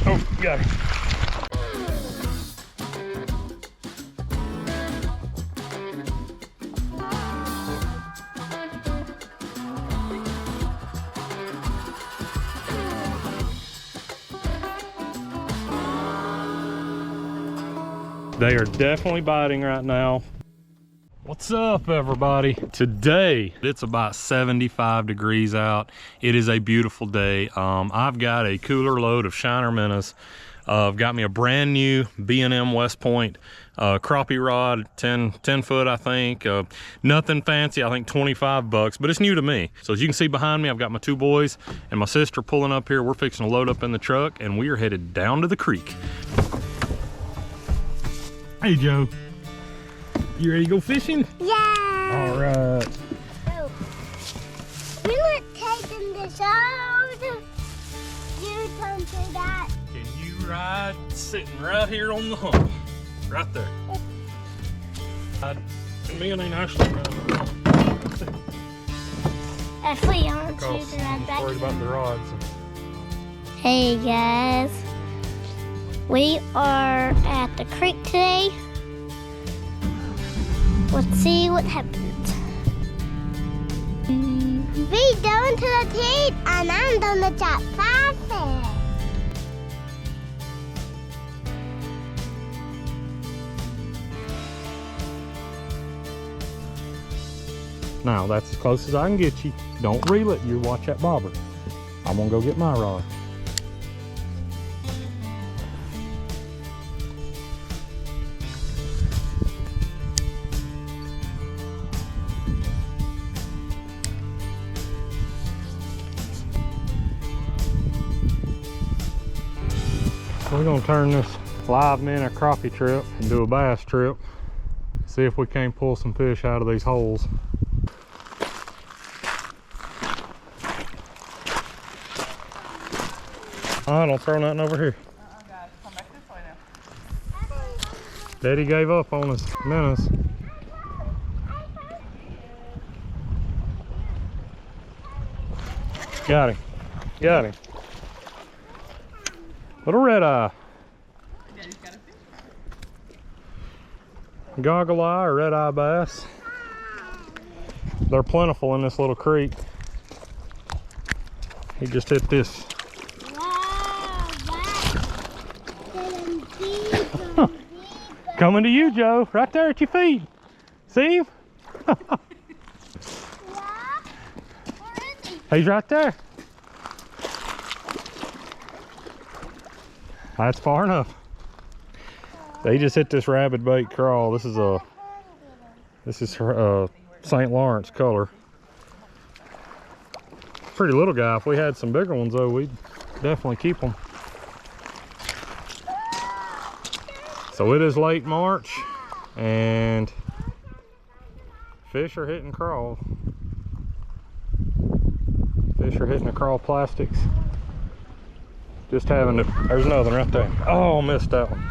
Oh, got it. They are definitely biting right now. What's up, everybody? Today it's about 75 degrees out. It is a beautiful day. I've got a cooler load of shiner minnows. I've got me a brand new B&M West Point crappie rod, 10 foot, I think. Nothing fancy, I think 25 bucks, but it's new to me. So as you can see behind me, I've got my two boys and my sister pulling up here. We're fixing to load up in the truck and we are headed down to the creek. Hey, Joe. You ready to go fishing? Yeah! All right. Oh. We're not taking this out. You come to that. Can you ride sitting right here on the hump? Right there. And me and Ashley Ashley, I want you to ride back. Worried about the rods. Hey, guys. We are at the creek today. Let's see what happens. We going to the creek and I'm gonna chop fish. Now that's as close as I can get you. Don't reel it, you watch that bobber. I'm gonna go get my rod. We're gonna turn this live minnow crappie trip into a bass trip. See if we can't pull some fish out of these holes. Don't throw nothing over here. Guys, come back this way now. Daddy gave up on his minnows. Got him. Got him. Little red eye. Daddy's got a fish. Goggle eye or red eye bass. They're plentiful in this little creek. He just hit this. Wow, Coming to you, Joe. Right there at your feet. See him? He's right there. That's far enough. They just hit this Rabid Bait crawl. This is St. Lawrence color. Pretty little guy. If we had some bigger ones though, we'd definitely keep them. So it is late March and fish are hitting crawl. Fish are hitting the crawl plastics. Just having to, there's another one right there. Oh, missed that one.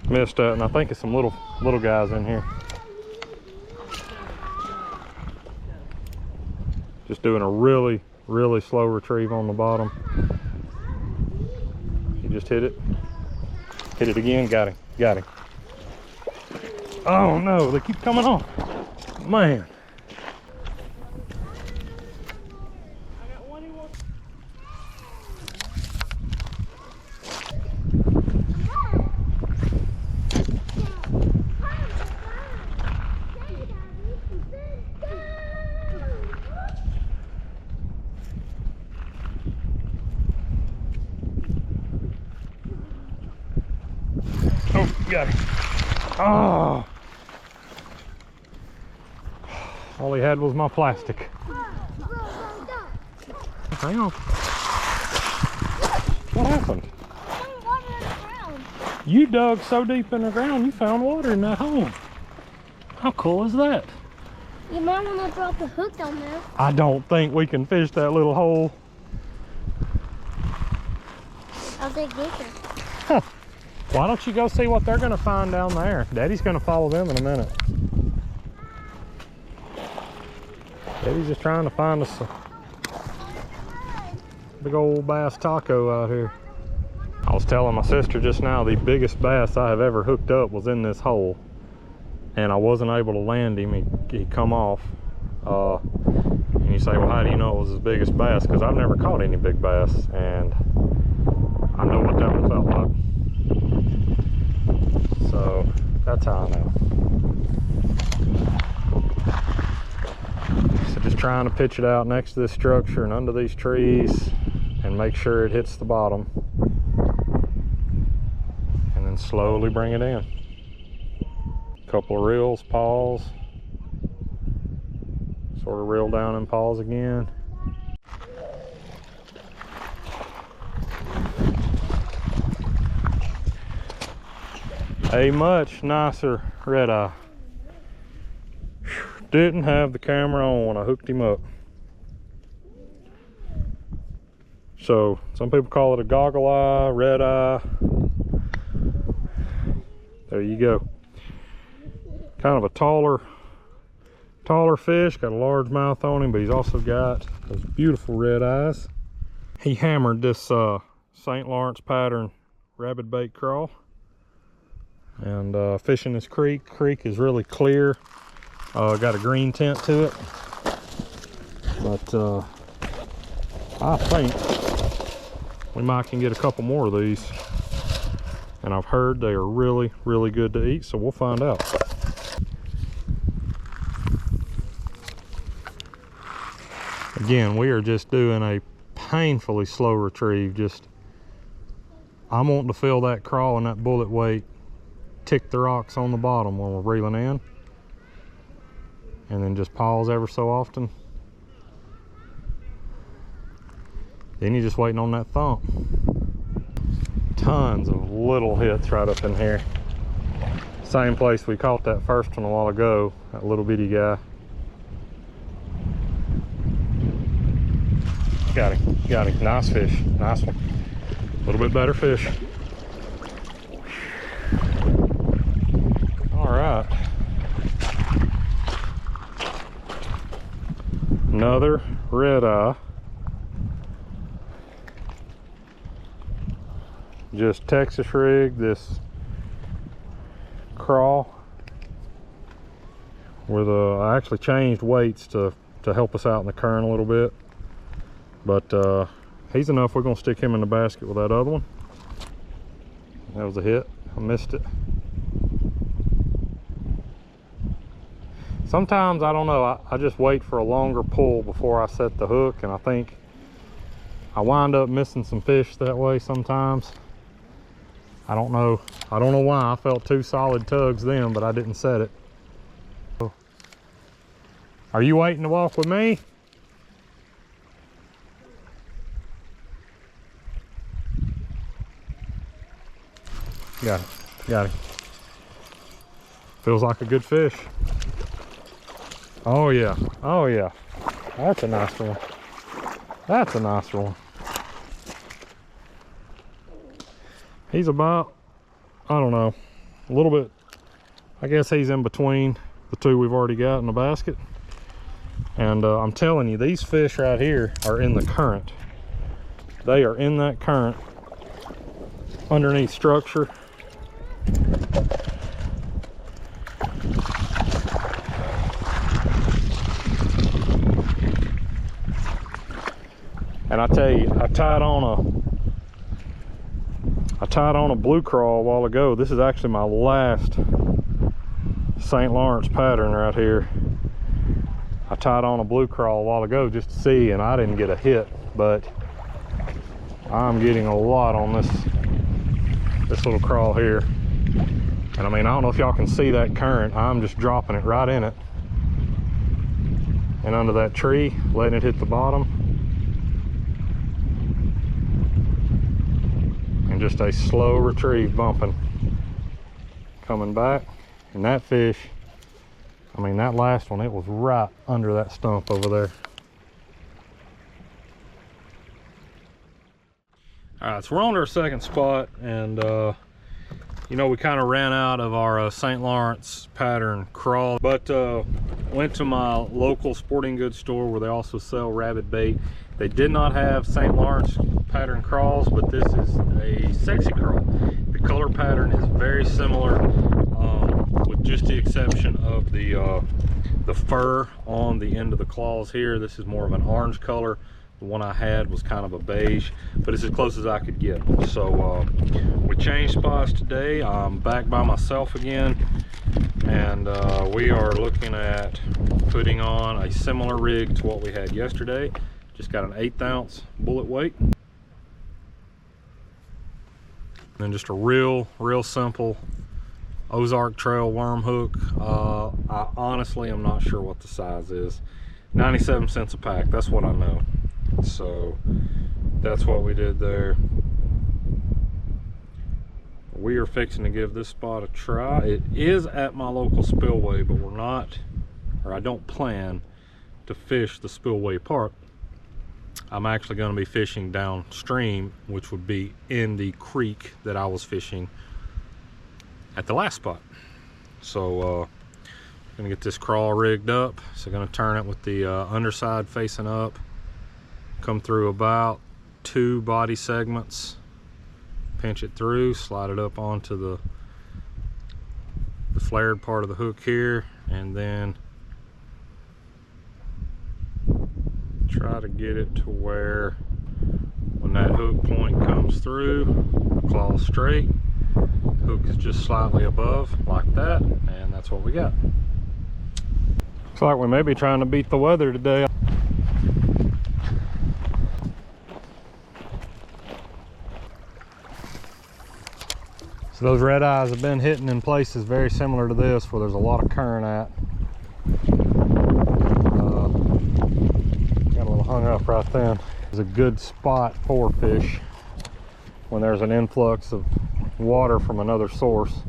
Missed that, and I think it's some little guys in here. Just doing a really slow retrieve on the bottom. He just hit it. Hit it again, got him. Oh no, they keep coming on. Man. Oh, got him. Oh. All he had was my plastic. Hang on. What happened? Water in the ground. You dug so deep in the ground, you found water in that hole. How cool is that? You might want to drop a hook down there. I don't think we can fish that little hole. I'll dig deeper. Huh. Why don't you go see what they're gonna find down there? Daddy's gonna follow them in a minute. Daddy's just trying to find us a big old bass taco out here. I was telling my sister just now, the biggest bass I have ever hooked up was in this hole, and I wasn't able to land him. He come off. And you say, well, how do you know it was his biggest bass? Because I've never caught any big bass, and I know what that one felt like. So that's how I know. So just trying to pitch it out next to this structure and under these trees and make sure it hits the bottom, and then slowly bring it in. Couple of reels, pause, sort of reel down and pause again. A much nicer red eye. Didn't have the camera on when I hooked him up. So some people call it a goggle eye, red eye. There you go. Kind of a taller fish, got a large mouth on him, but he's also got those beautiful red eyes. He hammered this St. Lawrence pattern Rabid Bait craw, and fishing this creek. Creek is really clear, got a green tint to it, but I think we might can get a couple more of these, and I've heard they are really good to eat, so we'll find out. Again, we are just doing a painfully slow retrieve. I'm wanting to feel that crawl and that bullet weight tick the rocks on the bottom when we're reeling in, and then just pause ever so often. Then you're just waiting on that thump. Tons of little hits right up in here. Same place we caught that first one a while ago, that little bitty guy. Got him, nice fish, nice one. A little bit better fish. All right. Another red eye. Just Texas rig this craw with I actually changed weights to help us out in the current a little bit. But he's enough. We're gonna stick him in the basket with that other one. That was a hit. I missed it. Sometimes, I don't know, I just wait for a longer pull before I set the hook, and I think I wind up missing some fish that way sometimes. I don't know why. I felt 2 solid tugs then, but I didn't set it. Are you waiting to walk with me? Got him. Feels like a good fish. Oh yeah, that's a nice one. That's a nice one. He's about, I don't know, a little bit, I guess he's in between the 2 we've already got in the basket. And I'm telling you, these fish right here are in the current. They are in that current underneath structure. And I tell you, I tied on a blue craw a while ago. This is actually my last St. Lawrence pattern right here. I tied on a blue craw a while ago just to see, and I didn't get a hit, but I'm getting a lot on this little craw here. And I mean, I don't know if y'all can see that current. I'm just dropping it right in it and under that tree, letting it hit the bottom. And just a slow retrieve, bumping, coming back. And that fish, I mean, that last one, it was right under that stump over there. All right, so we're on to our second spot, and you know, we kind of ran out of our St. Lawrence pattern craw, but went to my local sporting goods store where they also sell Rabid Bait. They did not have St. Lawrence pattern craws, but this is a Sexy Craw. The color pattern is very similar, with just the exception of the fur on the end of the claws here. This is more of an orange color. The one I had was kind of a beige, but it's as close as I could get. So we changed spots today. I'm back by myself again, and we are looking at putting on a similar rig to what we had yesterday. Just got an 1/8 ounce bullet weight. And just a real simple Ozark Trail worm hook. I honestly am not sure what the size is. 97 cents a pack, that's what I know. So that's what we did there. We are fixing to give this spot a try. It is at my local spillway, but we're not, or I don't plan to fish the spillway part. I'm actually going to be fishing downstream, which would be in the creek that I was fishing at the last spot. So gonna get this crawl rigged up. So gonna turn it with the underside facing up, come through about 2 body segments, pinch it through, slide it up onto the flared part of the hook here, and then try to get it to where when that hook point comes through, claw straight, hook is just slightly above like that, and that's what we got. Looks like we may be trying to beat the weather today. So those red eyes have been hitting in places very similar to this where there's a lot of current at. Got a little hung up right then. It's a good spot for fish when there's an influx of water from another source.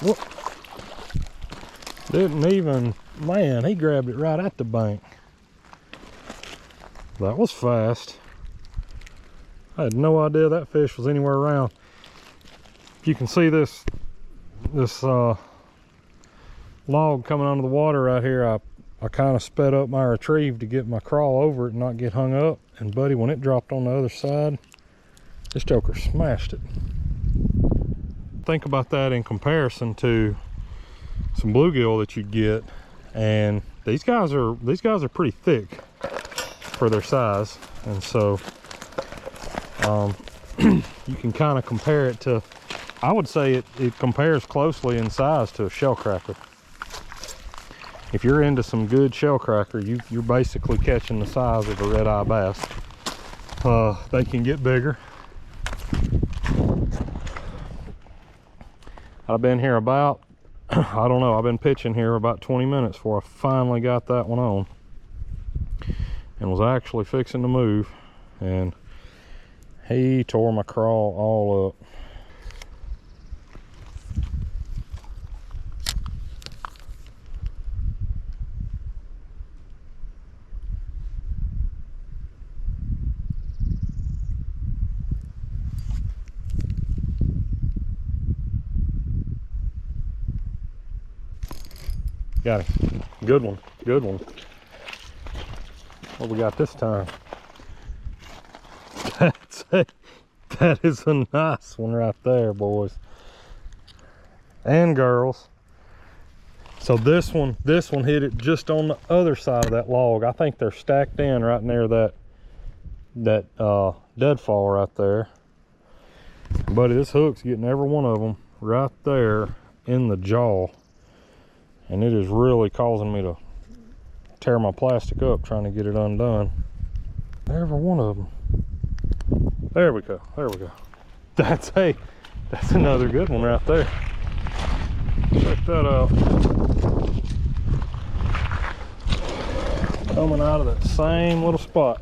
Whoop. Didn't even, man, he grabbed it right at the bank. That was fast. I had no idea that fish was anywhere around. You can see this log coming onto the water right here. I kind of sped up my retrieve to get my crawl over it and not get hung up. And buddy, when it dropped on the other side, this joker smashed it. Think about that in comparison to some bluegill that you'd get, and these guys are pretty thick for their size, and so you can kind of compare it to, I would say it compares closely in size to a shell cracker. If you're into some good shell cracker, you're basically catching the size of a red eye bass. They can get bigger. I've been here about, I don't know, I've been pitching here about 20 minutes before I finally got that one on and was actually fixing to move, and he tore my crawl all up. Got him. Good one. Good one. What we got this time? That is a nice one right there, boys and girls. So this one hit it just on the other side of that log. I think they're stacked in right near that deadfall right there. Buddy, this hook's getting every one of them right there in the jaw. And it is really causing me to tear my plastic up trying to get it undone. Every one of them. There we go. There we go. That's another good one right there. Check that out. Coming out of that same little spot.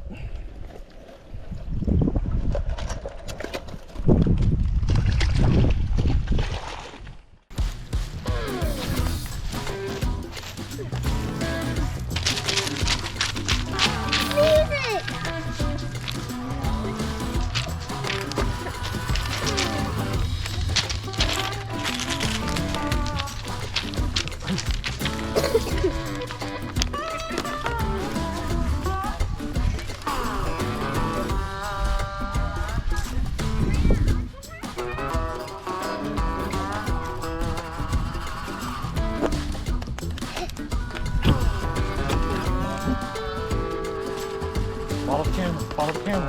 Follow the camera.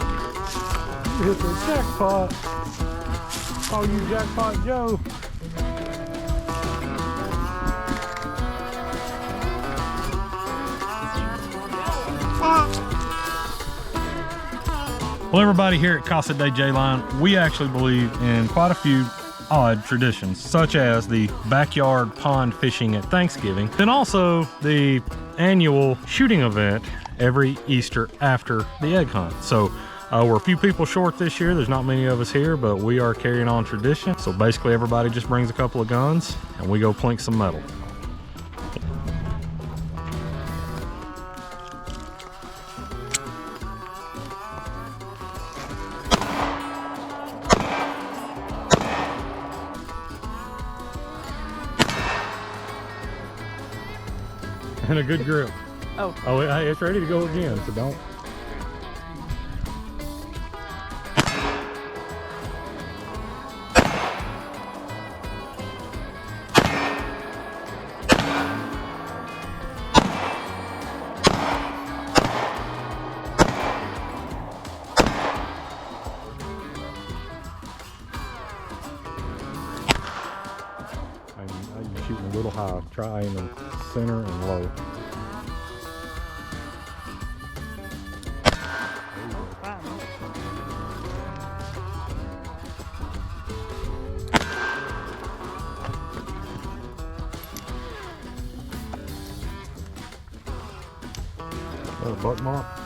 You hit the jackpot. Oh, you Jackpot Joe. Well, everybody here at Casa de J-Line, we actually believe in quite a few odd traditions, such as the backyard pond fishing at Thanksgiving, then also the annual shooting event every Easter after the egg hunt. So we're a few people short this year. There's not many of us here, but we are carrying on tradition. So basically everybody just brings a couple of guns and we go plink some metal. And a good grip. Oh, hey, it's ready to go again, so don't. I'm shooting a little high. Try aiming center and low. Buck mark.